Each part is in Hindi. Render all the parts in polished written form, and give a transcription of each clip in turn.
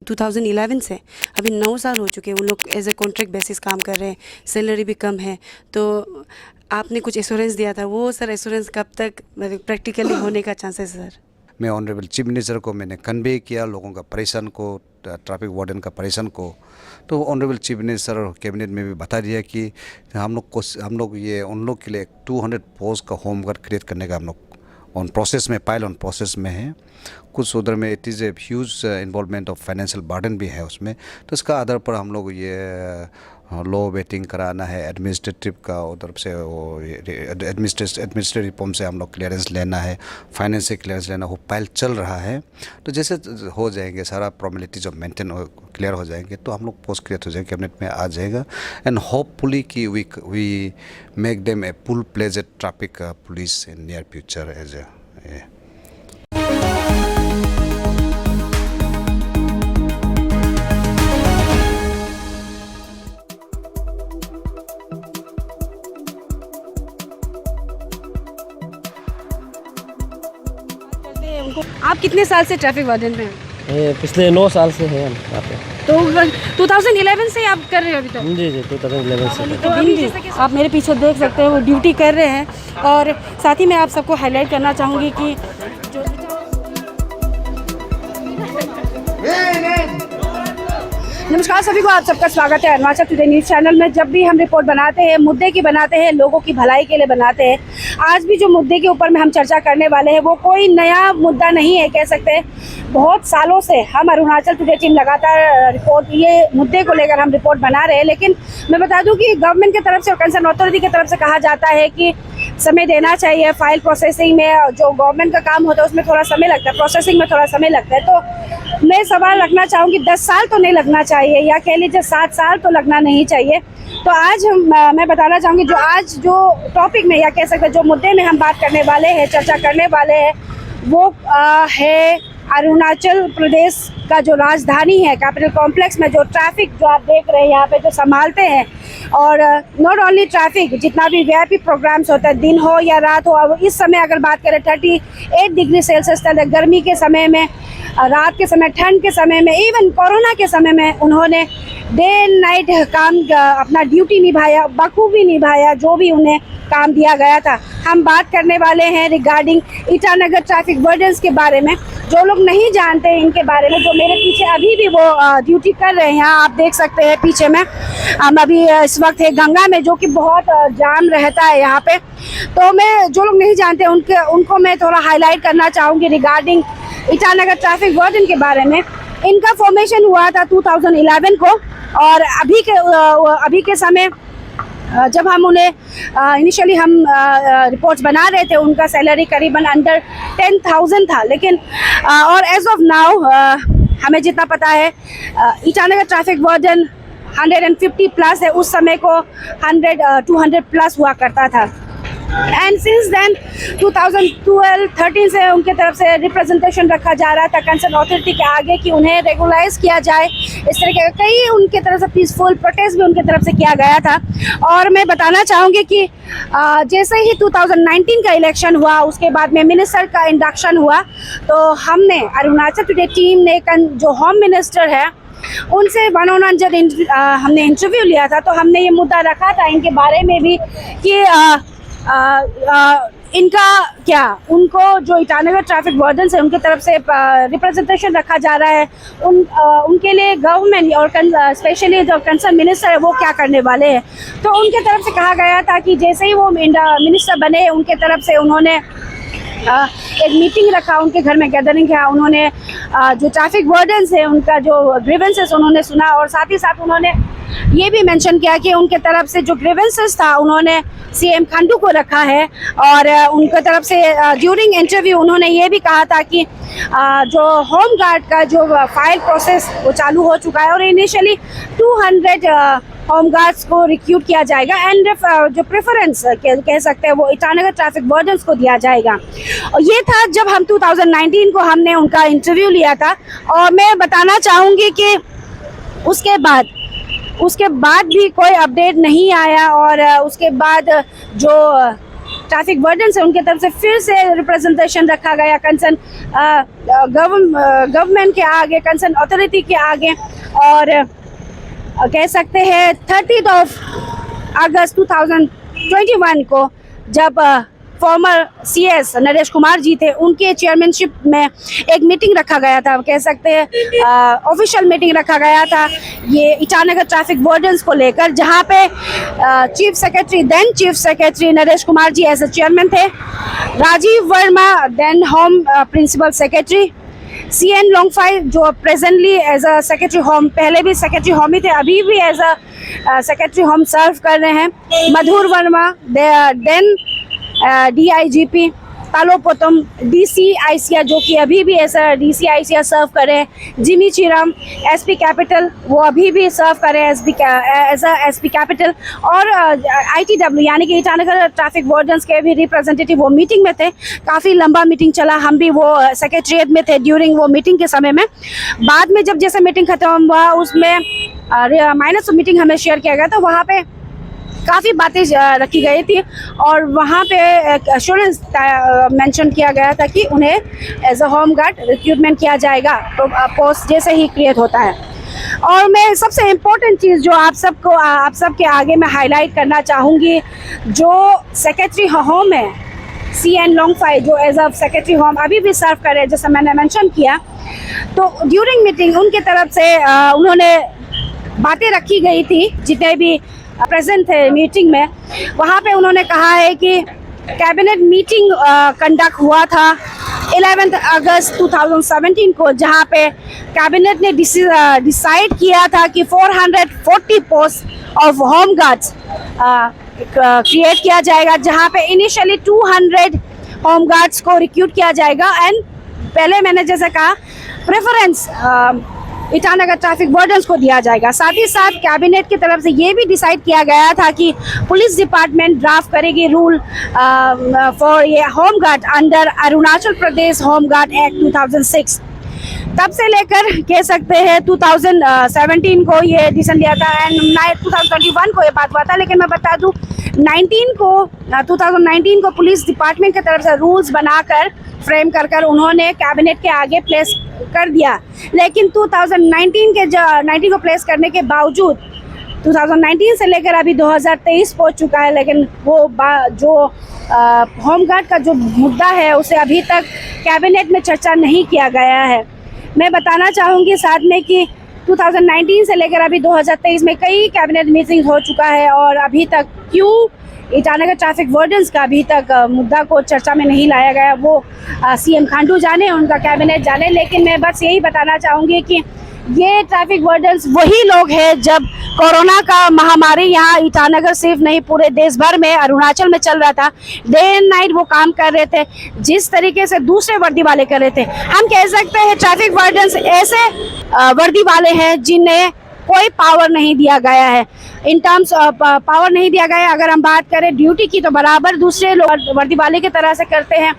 2011 से अभी 9 साल हो चुके हैं। उन लोग एज ए कॉन्ट्रैक्ट बेसिस काम कर रहे हैं, सैलरी भी कम है। तो आपने कुछ एश्योरेंस दिया था, वो सर एश्योरेंस कब तक मतलब प्रैक्टिकली होने का चांसेस सर? मैं ऑनरेबल चीफ मिनिस्टर को मैंने कन्वे किया, लोगों का परेशान को, ट्रैफिक वार्डन का परेशान को। तो ऑनरेबल चीफ मिनिस्टर और कैबिनेट में भी बता दिया कि हम लोग ये उन लोग के लिए 200 पोस्ट का होमवर्क क्रिएट करने का हम लोग ऑन प्रोसेस में, पाइल ऑन प्रोसेस में है। कुछ उधर में it is a huge involvement of financial burden भी है उसमें। तो इसका आधार पर हम लोग ये लॉ वेटिंग कराना है, एडमिनिस्ट्रेटिव का उधर से वो एडमिनिस्ट्रेटिव रिफॉर्म से हम लोग क्लियरेंस लेना है, फाइनेंस से क्लियरेंस लेना, वो पाइल चल रहा है। तो जैसे हो जाएंगे सारा फॉर्मेलिटी जब मेंटेन क्लियर हो जाएंगे तो हम लोग पोस्ट क्रिएट हो जाएंगे, कैबिनेट में आ जाएगा। एंड होपफुली कि we make them a full fledged traffic police in near future as a. आप कितने साल से ट्रैफिक वार्डन में हैं? ये पिछले 9 साल से हैं हम यहाँ पे। तो 2011 से आप कर रहे हो अभी तक? जी 2011 से। तो अभी जैसे कि आप मेरे पीछे देख सकते हैं वो ड्यूटी कर रहे हैं। और साथ ही मैं आप सबको हाईलाइट करना चाहूँगी कि जो नमस्कार सभी को, आप सबका स्वागत है अरुणाचल टुडे न्यूज़ चैनल में। जब भी हम रिपोर्ट बनाते हैं, मुद्दे की बनाते हैं, लोगों की भलाई के लिए बनाते हैं। आज भी जो मुद्दे के ऊपर में हम चर्चा करने वाले हैं वो कोई नया मुद्दा नहीं है, कह सकते हैं। बहुत सालों से हम अरुणाचल टुडे टीम लगातार ये मुद्दे को लेकर हम रिपोर्ट बना रहे हैं। लेकिन मैं बता दूं कि गवर्नमेंट की तरफ से और कंसर्न अथॉरिटी की तरफ से कहा जाता है कि समय देना चाहिए। फाइल प्रोसेसिंग में जो गवर्नमेंट का काम होता है उसमें थोड़ा समय लगता है, प्रोसेसिंग में थोड़ा समय लगता है। तो मैं सवाल रखना चाहूँगी 10 साल तो नहीं लगना चाहिए, या कह लीजिए 7 साल तो लगना नहीं चाहिए। तो आज मैं बताना चाहूँगी जो टॉपिक में, या कह सकते हैं जो मुद्दे में हम बात करने वाले हैं, चर्चा करने वाले हैं, वो है अरुणाचल प्रदेश का जो राजधानी है, कैपिटल कॉम्प्लेक्स में जो ट्रैफिक जो आप देख रहे हैं यहाँ पे जो संभालते हैं। और नॉट ओनली ट्रैफिक, जितना भी वीआईपी प्रोग्राम्स होता है, दिन हो या रात हो। अब इस समय अगर बात करें 38 डिग्री सेल्सियस तक गर्मी के समय में, रात के समय, ठंड के समय में, इवन कोरोना के समय में उन्होंने डे एंड नाइट काम अपना ड्यूटी निभाया, बखूबी निभाया, जो भी उन्हें काम दिया गया था। हम बात करने वाले हैं रिगार्डिंग ईटानगर ट्रैफिक वार्डन्स के बारे में। जो लोग नहीं जानते इनके बारे में, जो मेरे पीछे अभी भी वो ड्यूटी कर रहे हैं, आप देख सकते हैं पीछे में। हम अभी इस वक्त है गंगा में, जो कि बहुत जाम रहता है यहाँ पे। तो मैं जो लोग नहीं जानते उनको मैं थोड़ा हाईलाइट करना चाहूँगी रिगार्डिंग ईटानगर ट्रैफिक वार्डन के बारे में। इनका फॉर्मेशन हुआ था 2011 को, और अभी के समय जब हम उन्हें इनिशियली हम रिपोर्ट्स बना रहे थे, उनका सैलरी करीबन अंडर 10,000 था। लेकिन और एज ऑफ नाउ हमें जितना पता है ईटानगर ट्रैफिक वार्डन 150 प्लस है। उस समय को 200 प्लस हुआ करता था। एंड सिंस देन 2012-13 से उनके तरफ से रिप्रेजेंटेशन रखा जा रहा था कंसर्न अथॉरिटी के आगे कि उन्हें रेगुलाइज किया जाए। इस तरीके का कई उनके तरफ से पीसफुल प्रोटेस्ट भी उनके तरफ से किया गया था। और मैं बताना चाहूँगी कि जैसे ही 2019 का इलेक्शन हुआ, उसके बाद में मिनिस्टर का इंडक्शन हुआ, तो हमने अरुणाचल टुडे टीम ने जो होम मिनिस्टर है उनसे वन-ऑन-वन जब हमने इंटरव्यू लिया था, तो हमने ये मुद्दा रखा था इनके बारे में भी कि इनका क्या, उनको जो ईटानगर ट्रैफिक वार्डन्स है उनकी तरफ से रिप्रेजेंटेशन रखा जा रहा है, उनके लिए गवर्नमेंट और स्पेशली जो कंसर्न मिनिस्टर है वो क्या करने वाले हैं। तो उनके तरफ से कहा गया था कि जैसे ही वो मिनिस्टर बने, उनके तरफ से उन्होंने एक मीटिंग रखा, उनके घर में गैदरिंग किया। उन्होंने जो ट्रैफिक वार्डन्स है उनका जो ग्रीवेंसेस उन्होंने सुना, और साथ ही साथ उन्होंने ये भी मेंशन किया कि उनके तरफ से जो ग्रीवेंसेस था उन्होंने सीएम खंडू को रखा है। और उनके तरफ से ड्यूरिंग इंटरव्यू उन्होंने ये भी कहा था कि जो होम गार्ड का जो फाइल प्रोसेस वो चालू हो चुका है, और इनिशियली 200 होम गार्ड्स को रिक्रूट किया जाएगा। एंड जो प्रेफरेंस कह सकते हैं वो ईटानगर ट्रैफिक वार्डन्स को दिया जाएगा। और ये था जब हम 2019 को हमने उनका इंटरव्यू लिया था। और मैं बताना चाहूँगी कि उसके बाद भी कोई अपडेट नहीं आया। और उसके बाद जो ट्रैफिक वार्डन से उनके तरफ से फिर से रिप्रेजेंटेशन रखा गया कंसर्न गवर्नमेंट के आगे, कंसर्न अथॉरिटी के आगे। और कह सकते हैं 30 अगस्त 2021 को जब फॉर्मर CS नरेश कुमार जी थे, उनके चेयरमैनशिप में एक मीटिंग रखा गया था, कह सकते हैं ऑफिशियल मीटिंग रखा गया था ये ईटानगर ट्रैफिक वार्डन्स को लेकर, जहां पे chief secretary Naresh Kumar ji as a chairman थे, Rajiv Verma then home principal secretary, CN Longfai जो presently as a secretary home, पहले भी सेक्रेटरी होम ही थे, अभी भी as a secretary home serve कर रहे हैं, Madhur Verma then DIGP Talopotam DCICR जो कि अभी भी ऐसा DCICR सर्व कर रहे हैं, जिमी चिराम SP कैपिटल वो अभी भी सर्व कर रहे हैं एज SP कैपिटल, और ITW यानी कि ईटानगर ट्रैफिक वार्डन्स के भी रिप्रेजेंटेटिव वो मीटिंग में थे। काफ़ी लंबा मीटिंग चला, हम भी वो सेक्रेटरीट में थे ड्यूरिंग वो मीटिंग के समय में। बाद में जब जैसे मीटिंग खत्म हुआ उसमें माइनस मीटिंग हमें शेयर किया गया, तो वहाँ पे काफ़ी बातें रखी गई थी और वहाँ पे एश्योरेंस मेंशन किया गया था कि उन्हें as a home guard recruitment किया जाएगा, तो पोस्ट जैसे ही क्रिएट होता है। और मैं सबसे इम्पोर्टेंट चीज़ जो आप सबके आगे मैं हाईलाइट करना चाहूँगी, जो सेक्रेटरी होम है CN लोंगफाई जो एज अ सेक्रेटरी होम अभी भी सर्व कर रहे हैं, जैसे मैंने मेंशन किया, तो ड्यूरिंग मीटिंग उनके तरफ से उन्होंने बातें रखी गई थी, जितने भी प्रेजेंट थे मीटिंग में, वहाँ पे उन्होंने कहा है कि कैबिनेट मीटिंग कंडक्ट हुआ था 11 अगस्त 2017 को, जहाँ पे कैबिनेट ने डिसाइड किया था कि 440 post of home guards create किया जाएगा, जहाँ पे इनिशियली 200 होम गार्ड्स को रिक्रूट किया जाएगा। एंड पहले मैंने जैसे कहा प्रेफरेंस ईटानगर ट्रैफिक वार्डन्स को दिया जाएगा। साथ ही साथ कैबिनेट की तरफ से ये भी डिसाइड किया गया था कि पुलिस डिपार्टमेंट ड्राफ्ट करेगी रूल फॉर ये home guard under Arunachal Pradesh home guard act 2006। तब से लेकर कह सकते हैं 2017 को ये डिसीजन लिया था एंड 2021 को ये बात हुआ था, लेकिन मैं बता दूं 2019 को पुलिस डिपार्टमेंट की तरफ से रूल्स बनाकर फ्रेम कर उन्होंने कैबिनेट के आगे प्लेस कर दिया। लेकिन 2019 को प्लेस करने के बावजूद 2019 से लेकर अभी 2023 पहुंच चुका है, लेकिन वो जो होम गार्ड का जो मुद्दा है उसे अभी तक कैबिनेट में चर्चा नहीं किया गया है। मैं बताना चाहूँगी साथ में कि 2019 से लेकर अभी 2023 में कई कैबिनेट मीटिंग हो चुका है और अभी तक क्यों ईटानगर ट्रैफिक वार्डन्स का अभी तक मुद्दा को चर्चा में नहीं लाया गया, वो CM खांडू जाने, उनका कैबिनेट जाने। लेकिन मैं बस यही बताना चाहूँगी कि ये ट्रैफिक वार्डन्स वही लोग हैं जब कोरोना का महामारी यहाँ ईटानगर सिर्फ नहीं पूरे देश भर में, अरुणाचल में चल रहा था, डे एंड नाइट वो काम कर रहे थे, जिस तरीके से दूसरे वर्दी वाले कर रहे थे। हम कह सकते हैं ट्रैफिक वार्डन्स ऐसे वर्दी वाले हैं जिन्हें कोई पावर नहीं दिया गया है, इन टर्म्स पावर नहीं दिया गया है। अगर हम बात करें ड्यूटी की तो बराबर दूसरे लोग वर्दी वाले की तरह से करते हैं।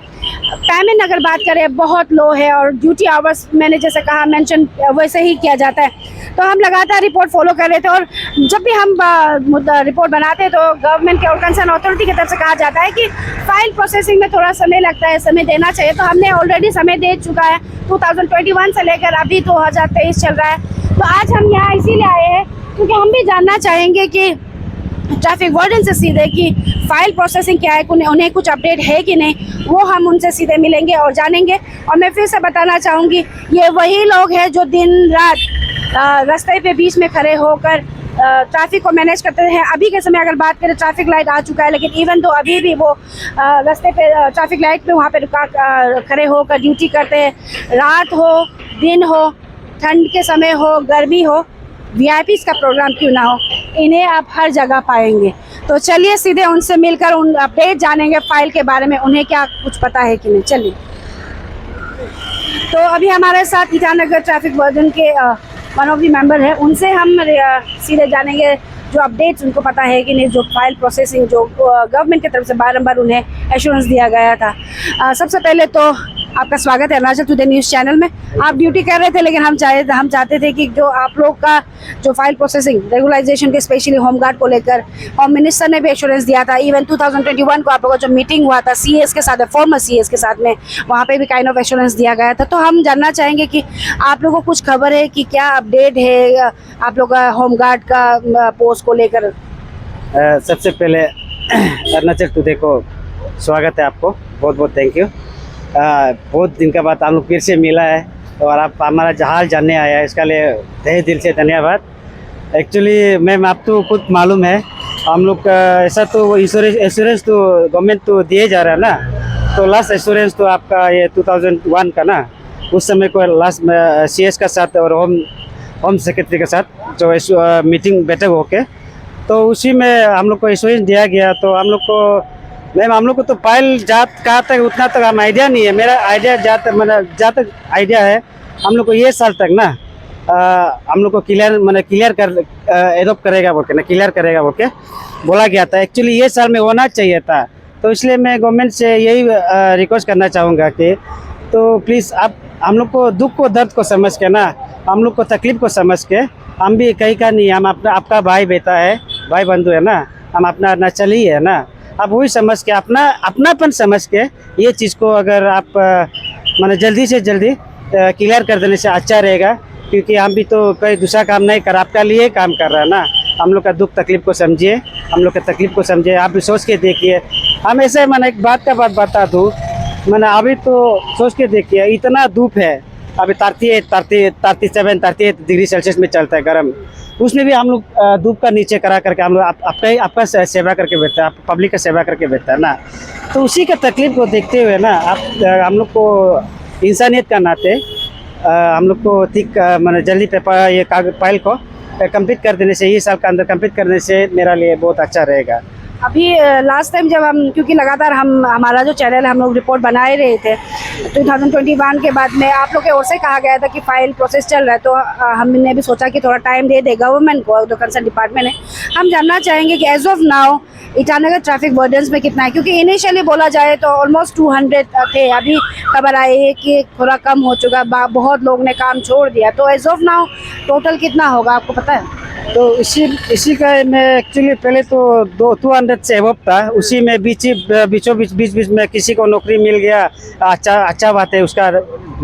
पेमेंट अगर बात करें बहुत लो है और ड्यूटी आवर्स मैंने जैसे कहा मेंशन वैसे ही किया जाता है। तो हम लगातार रिपोर्ट फॉलो कर रहे थे और जब भी हम रिपोर्ट बनाते हैं तो गवर्नमेंट के और कंसर्न अथॉरिटी की तरफ से कहा जाता है कि फाइल प्रोसेसिंग में थोड़ा समय लगता है, समय देना चाहिए। तो हमने ऑलरेडी समय दे चुका है, 2021 से लेकर अभी 2023 चल रहा है। तो आज हम यहाँ इसीलिए आए हैं क्योंकि हम भी जानना चाहेंगे कि ट्रैफिक वार्डन से सीधे कि फाइल प्रोसेसिंग क्या है, उन्हें कुछ अपडेट है कि नहीं, वो हम उनसे सीधे मिलेंगे और जानेंगे। और मैं फिर से बताना चाहूँगी ये वही लोग हैं जो दिन रात रास्ते पे बीच में खड़े होकर ट्रैफिक को मैनेज करते हैं। अभी के समय अगर बात करें ट्रैफिक लाइट आ चुका है, लेकिन इवन तो अभी भी वो रास्ते पे ट्रैफिक लाइट पे वहाँ पे खड़े होकर ड्यूटी करते हैं। रात हो दिन हो, ठंड के समय हो, गर्मी हो, VIPs का प्रोग्राम क्यों ना हो, इन्हें आप हर जगह पाएंगे। तो चलिए सीधे उनसे मिलकर उन अपडेट जानेंगे फाइल के बारे में, उन्हें क्या कुछ पता है कि नहीं। चलिए, तो अभी हमारे साथ ईटानगर ट्रैफिक वार्डन के वन ऑफ द मेंबर है, उनसे हम सीधे जानेंगे जो अपडेट्स उनको पता है कि नहीं, जो फाइल प्रोसेसिंग जो गवर्नमेंट की तरफ से बारंबार उन्हें एश्योरेंस दिया गया था। सबसे पहले तो आपका स्वागत है अरुणाचल टुडे न्यूज़ चैनल में। आप ड्यूटी कर रहे थे, लेकिन हम चाहते थे कि जो आप लोग का जो फाइल प्रोसेसिंग रेगुलाइजेशन के स्पेशली होमगार्ड को लेकर होम मिनिस्टर ने भी एश्योरेंस दिया था। इवन 2021 को आप लोगों का जो मीटिंग हुआ था सीएस के साथ, फॉर्मर सीएस के साथ में, वहाँ पे भी काइंड ऑफ एश्योरेंस दिया गया था। तो हम जानना चाहेंगे कि आप लोगों को कुछ खबर है कि क्या अपडेट है आप लोग का होमगार्ड का पोस्ट को लेकर। सबसे पहले अरुणाचल टुडे को स्वागत है, आपको बहुत बहुत थैंक यू। बहुत दिन के बाद हम लोग फिर से मिला है और आप हमारा हाल जानने आया है, इसका लिए तहे दिल से धन्यवाद। एक्चुअली मैम आप तो खुद मालूम है हम लोग ऐसा तो इंश्योरेंस तो गवर्नमेंट तो दिए जा रहा है ना। तो लास्ट इंश्योरेंस तो आपका ये 2001 का ना, उस समय को लास्ट में सीएस का साथ और होम सेक्रेटरी के साथ जो मीटिंग बैठक होके, तो उसी में हम लोग को इंश्योरेंस दिया गया। तो हम लोग को मैम हम लोग को तो फाइल जात कहाँ तक उतना तक हम आइडिया नहीं है। मेरा आइडिया जहाँ तक आइडिया है हम लोग को ये साल तक ना हम लोग को क्लियर कर एडोप्ट करेगा बोल के ना, क्लियर करेगा बोल के बोला गया था। एक्चुअली ये साल में होना चाहिए था। तो इसलिए मैं गवर्नमेंट से यही रिक्वेस्ट करना चाहूँगा कि तो प्लीज़ आप हम लोग को दुख को दर्द को समझ के ना, हम लोग को तकलीफ को समझ के, हम भी कहीं का नहीं, हम आपका भाई बेटा है, भाई बंधु है ना, हम अपना नचली है ना। आप वही समझ के अपनापन समझ के ये चीज़ को अगर आप माने जल्दी से जल्दी क्लियर कर देने से अच्छा रहेगा, क्योंकि हम भी तो कोई दूसरा काम नहीं कर, आपका लिए काम कर रहा है ना। हम लोग का दुख तकलीफ को समझिए, हम लोग का तकलीफ को समझिए, आप भी सोच के देखिए। हम ऐसे मैंने एक बात का बात बता दूँ, मैंने अभी तो सोच के देखिए इतना धूप है, अभी 37 डिग्री सेल्सियस में चलता है गर्म, उसमें भी हम लोग धूप का नीचे करा करके हम लोग आपका सेवा करके बैठता है, आप पब्लिक का सेवा करके बैठता है ना। तो उसी का तकलीफ को देखते हुए ना हम लोग को इंसानियत का नाते हम लोग को ठीक मैंने जल्दी पेपर ये फाइल को कंप्लीट कर देने से, ये साल के अंदर कंप्लीट करने से मेरा लिए बहुत अच्छा रहेगा। अभी लास्ट टाइम जब हम, क्योंकि लगातार हमारा जो चैनल है हम लोग रिपोर्ट बना ही रहे थे, 2021 के बाद में आप लोग की ओर से कहा गया था कि फाइल प्रोसेस चल रहा है। तो हमने भी सोचा कि थोड़ा टाइम दे दे गवर्नमेंट को, जो कंसर्न डिपार्टमेंट है। हम जानना चाहेंगे कि as of now Itanagar traffic wardens में कितना है, क्योंकि इनिशियली बोला जाए तो ऑलमोस्ट 200 थे, अभी खबर आई है कि थोड़ा कम हो चुका, बहुत लोग ने काम छोड़ दिया। तो एज ऑफ नाउ टोटल कितना होगा आपको पता है? तो इसी का मैं एक्चुअली पहले तो 200 से एबव था, उसी में बीच में किसी को नौकरी मिल गया, अच्छा बात है, उसका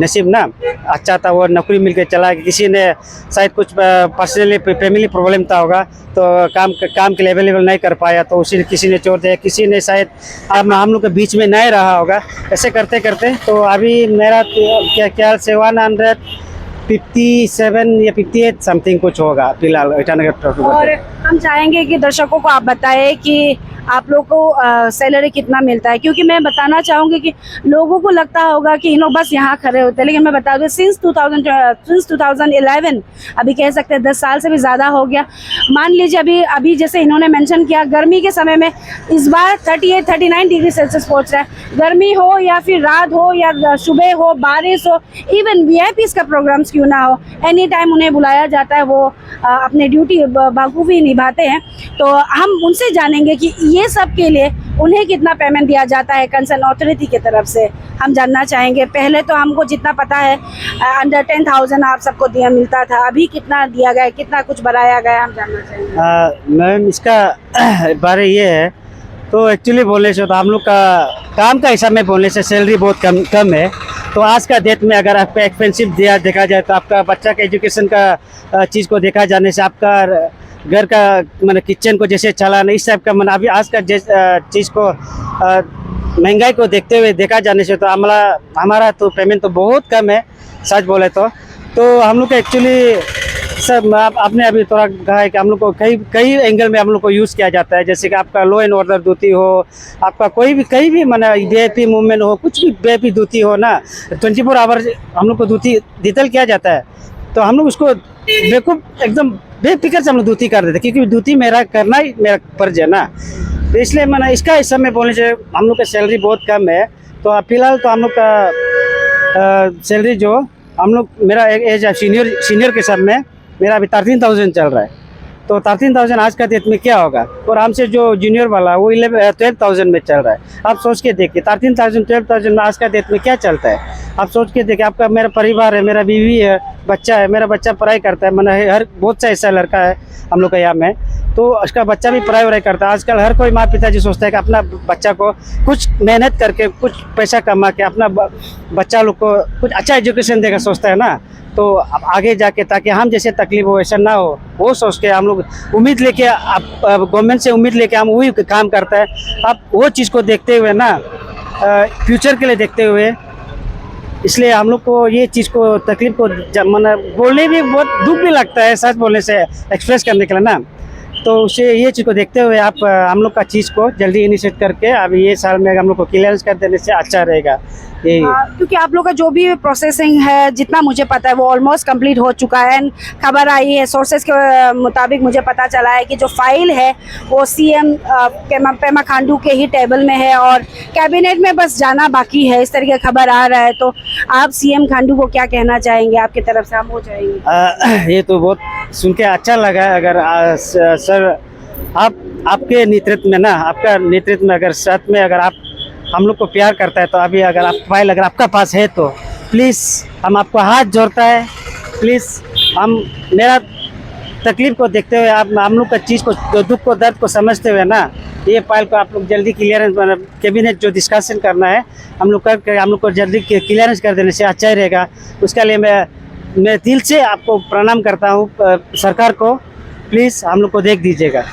नसीब ना अच्छा था, वो नौकरी मिल के चला। किसी ने शायद कुछ पर्सनली फैमिली प्रॉब्लम था होगा, तो काम के लिए अवेलेबल नहीं कर पाया, तो उसी किसी ने छोड़ दिया। किसी ने शायद हम लोग के बीच में नहीं रहा होगा। ऐसे करते करते तो अभी मेरा ख्याल से 157 या 58 समथिंग कुछ होगा फिलहाल ईटानगर। और हम चाहेंगे कि दर्शकों को आप बताएं कि आप लोग को सैलरी कितना मिलता है, क्योंकि मैं बताना चाहूँगी कि लोगों को लगता होगा कि इन लोग बस यहाँ खड़े होते हैं, लेकिन मैं बता दूँ सिंस 2011 अभी कह सकते हैं 10 साल से भी ज़्यादा हो गया। मान लीजिए अभी जैसे इन्होंने मेंशन किया, गर्मी के समय में इस बार 38-39 डिग्री सेल्सियस पहुँच रहा है। गर्मी हो या फिर रात हो या सुबह हो, बारिश हो, इवन VIPs का प्रोग्राम्स क्यों ना हो, एनी टाइम उन्हें बुलाया जाता है, वो अपने ड्यूटी बखूबी निभाते हैं। तो हम उनसे जानेंगे कि ये सब के लिए उन्हें कितना पेमेंट दिया जाता है कंसर्न अथॉरिटी की तरफ से, हम जानना चाहेंगे। पहले तो हमको जितना पता है अंडर 10,000 आप सबको दिया मिलता था, अभी कितना दिया गया, कितना कुछ बढ़ाया गया, हम जानना चाहेंगे। मैम इसका बारे ये है, तो एक्चुअली बोलने से तो हम लोग का काम का हिसाब में बोलने से सैलरी बहुत कम है। तो आज का डेट में अगर आपका एक्सपेंसिव देखा जाए, तो आपका बच्चा का एजुकेशन का चीज़ को देखा जाने से, आपका घर का मतलब किचन को जैसे चलाना, इस टाइप का मतलब अभी आज का चीज़ को महंगाई को देखते हुए देखा जाने से तो हमारा तो पेमेंट तो बहुत कम है, सच बोले तो हम लोग का एक्चुअली सब आपने अभी थोड़ा कहा है कि हम लोग को कई एंगल में हम लोग को यूज़ किया जाता है। जैसे कि आपका लॉ एंड ऑर्डर ड्यूटी हो, आपका कहीं भी माना VIP मूवमेंट हो, कुछ भी VIP ड्यूटी हो ना, 24 आवर हम लोग को ड्यूटी डिटेल किया जाता है। तो हम लोग उसको बेवकूफ़ एकदम बेफिक्र से हम लोग ड्यूटी कर देते, क्योंकि ड्यूटी मेरा करना ही मेरा फर्ज है ना। तो इसलिए मैंने इसका इस समय बोलने से हम लोग का सैलरी बहुत कम है। तो फिलहाल तो हम लोग का सैलरी जो हम लोग मेरा एज सीनियर के सब में मेरा अभी 13,000 चल रहा है। तो 13,000 आज का डेट में क्या होगा। और हमसे जो जूनियर वाला वो 12,000 में चल रहा है। आप सोच के देखिए 13,000 12,000 में आज का डेट में क्या चलता है। आप सोच के देखिए, आपका मेरा परिवार है, मेरा बीवी है, बच्चा है, मेरा बच्चा पढ़ाई करता है, मैंने हर बहुत सा ऐसा लड़का है हम लोग का यहाँ में, तो उसका बच्चा भी पढ़ाई वढ़ाई करता है। आजकल हर कोई माँ पिताजी सोचता है कि अपना बच्चा को कुछ मेहनत करके कुछ पैसा कमा के अपना बच्चा लोग को कुछ अच्छा एजुकेशन देगा सोचता है ना। तो अब आगे जाके ताकि हम जैसे तकलीफ हो वैसा ना हो, वो सोच के हम लोग उम्मीद लेके आप गवर्नमेंट से उम्मीद लेके हम वही काम करता है। आप वो चीज़ को देखते हुए ना, फ्यूचर के लिए देखते हुए, इसलिए हम लोग को ये चीज़ को तकलीफ को बोलने भी बहुत दुख भी लगता है, सच बोलने से एक्सप्रेस करने के लिए ना। तो उसे ये चीज़ को देखते हुए आप हम लोग का चीज़ को जल्दी इनिशिएट करके अब ये साल में हम लोग को क्लियरेंस कर देने से अच्छा रहेगा ये। क्योंकि आप लोग का जो भी प्रोसेसिंग है, जितना मुझे पता है वो ऑलमोस्ट कंप्लीट हो चुका है। एंड खबर आई है, सोर्सेज के मुताबिक मुझे पता चला है कि जो फाइल है वो सीएम पेमा खांडू के ही टेबल में है और कैबिनेट में बस जाना बाकी है, इस तरह की खबर आ रहा है। तो आप सीएम खांडू को क्या कहना चाहेंगे, आपकी तरफ से हम हो जाएंगे? ये तो बहुत सुन के अच्छा लगा। अगर सर आपके नेतृत्व में ना, आपका नेतृत्व में अगर साथ में अगर आप हम लोग को प्यार करता है तो अभी अगर आप फाइल अगर आपका पास है तो प्लीज़ हम आपको हाथ जोड़ता है, प्लीज़ हम मेरा तकलीफ को देखते हुए आप हम लोग का चीज़ को दुख को दर्द को समझते हुए ना, ये फाइल को आप लोग जल्दी क्लियरेंस कैबिनेट जो डिस्कशन करना है हम लोग कर हम लोग को जल्दी क्लियरेंस कर देने से अच्छा ही रहेगा। उसके लिए मैं दिल से आपको प्रणाम करता हूँ सरकार को, प्लीज़ हम लोग को देख दीजिएगा।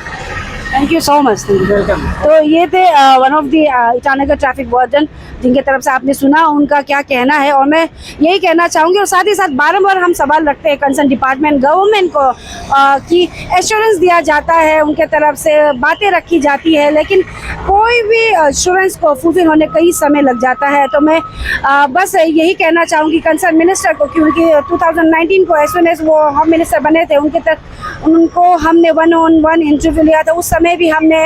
Thank you so much. Welcome. तो ये थे one of the Itanagar traffic warden, जिनके तरफ से आपने सुना उनका क्या कहना है। और मैं यही कहना चाहूँगी और साथ ही साथ बारंबार हम सवाल रखते हैं कंसर्न डिपार्टमेंट गवर्नमेंट को कि एश्योरेंस दिया जाता है, उनके तरफ से बातें रखी जाती है, लेकिन कोई भी एश्योरेंस को फुलफिल होने कई समय लग जाता है। तो मैं बस यही कहना चाहूँगी कंसर्न मिनिस्टर को, क्योंकि 2019 को एज एस वो होम मिनिस्टर बने थे, उनको हमने 1-on-1 इंटरव्यू लिया था। उस समय भी हमने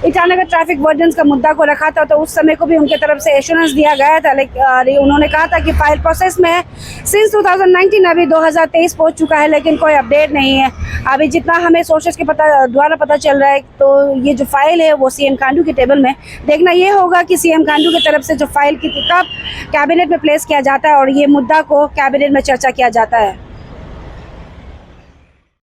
ईटानगर ट्रैफिक वार्डन्स का मुद्दा को रखा था, तो उस समय को भी उनके तरफ से एश्योरेंस दिया गया था। लेकिन उन्होंने कहा था कि फाइल प्रोसेस में है सिंस 2019, अभी 2023 पहुंच चुका है, लेकिन कोई अपडेट नहीं है। अभी जितना हमें सोर्सेज के द्वारा पता चल रहा है, तो ये जो फाइल है वो सीएम खांडू के टेबल में। देखना ये होगा कि सीएम खांडू की तरफ से जो फाइल की कब कैबिनेट में प्लेस किया जाता है और ये मुद्दा को कैबिनेट में चर्चा किया जाता है।